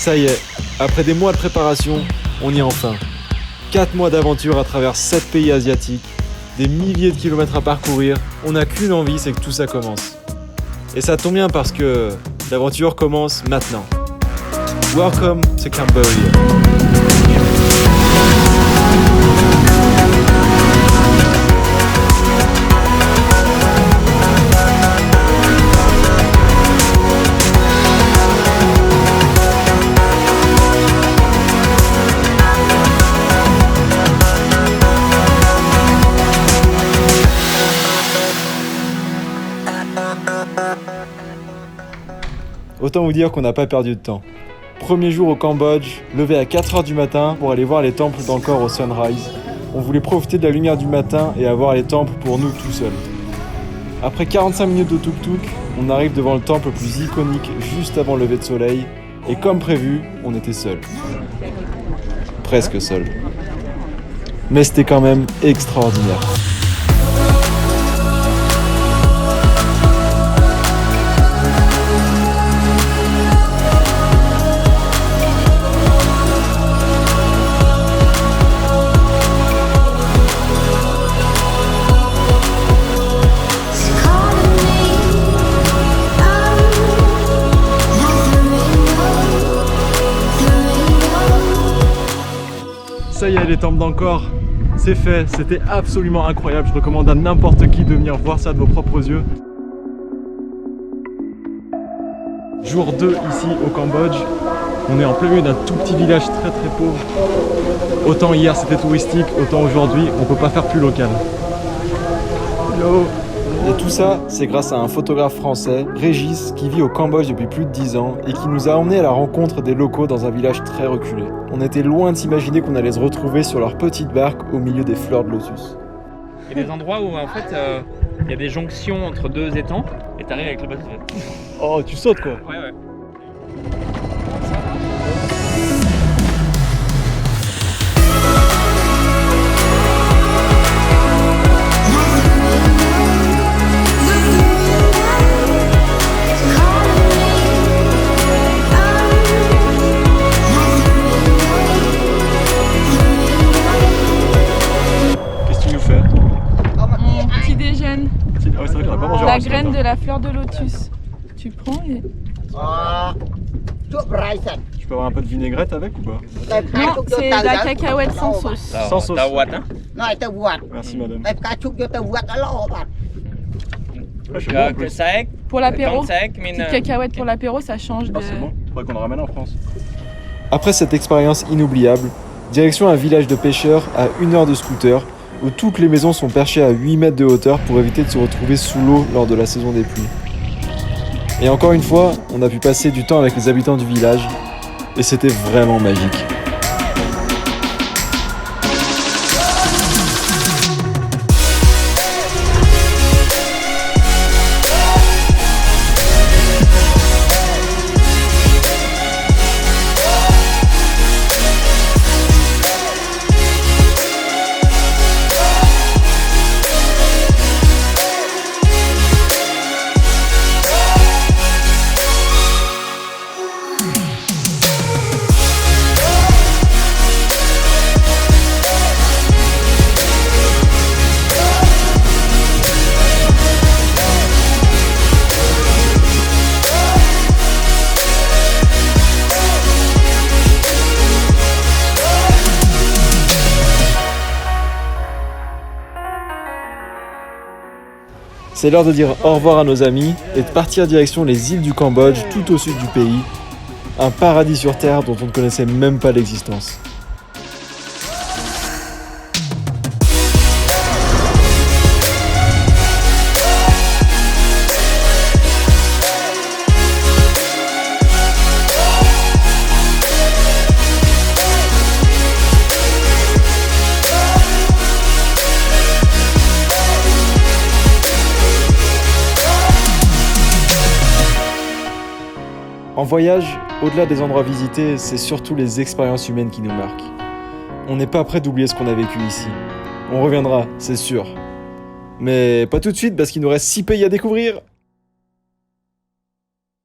Ça y est, après des mois de préparation, on y est enfin. 4 mois d'aventure à travers 7 pays asiatiques, des milliers de kilomètres à parcourir, on n'a qu'une envie, c'est que tout ça commence. Et ça tombe bien parce que l'aventure commence maintenant. Welcome to Cambodia. Autant vous dire qu'on n'a pas perdu de temps. Premier jour au Cambodge, levé à 4h du matin pour aller voir les temples d'Angkor au sunrise. On voulait profiter de la lumière du matin et avoir les temples pour nous tout seuls. Après 45 minutes de tuk-tuk, on arrive devant le temple le plus iconique juste avant le lever de soleil. Et comme prévu, on était seuls. Presque seuls. Mais c'était quand même extraordinaire. Ça y est, les temples d'Angkor, c'est fait, c'était absolument incroyable, je recommande à n'importe qui de venir voir ça de vos propres yeux. Jour 2 ici au Cambodge, on est en plein milieu d'un tout petit village très pauvre. Autant hier c'était touristique, autant aujourd'hui on peut pas faire plus local. Hello. Et tout ça, c'est grâce à un photographe français, Régis, qui vit au Cambodge depuis plus de 10 ans et qui nous a emmenés à la rencontre des locaux dans un village très reculé. On était loin de s'imaginer qu'on allait se retrouver sur leur petite barque au milieu des fleurs de lotus. Il y a des endroits où en fait il y a des jonctions entre deux étangs et t'arrives avec le bateau. Oh, tu sautes quoi. Ouais. Ah ouais, c'est vrai qu'on a pas mangé la graine de la fleur de lotus. Tu prends et... Je peux avoir un peu de vinaigrette avec ou pas? Non, c'est de la cacahuète sans sauce. Sans sauce. Merci madame. Ouais, je sais pas, en plus. Pour l'apéro, petite cacahuète pour l'apéro, ça change de... Ah, c'est bon, faudrait qu'on le ramène en France. Après cette expérience inoubliable, direction un village de pêcheurs à 1 heure de scooter, où toutes les maisons sont perchées à 8 mètres de hauteur pour éviter de se retrouver sous l'eau lors de la saison des pluies. Et encore une fois, on a pu passer du temps avec les habitants du village, et c'était vraiment magique. C'est l'heure de dire au revoir à nos amis et de partir direction les îles du Cambodge, tout au sud du pays. Un paradis sur terre dont on ne connaissait même pas l'existence. En voyage, au-delà des endroits visités, c'est surtout les expériences humaines qui nous marquent. On n'est pas prêt d'oublier ce qu'on a vécu ici. On reviendra, c'est sûr. Mais pas tout de suite parce qu'il nous reste 6 pays à découvrir.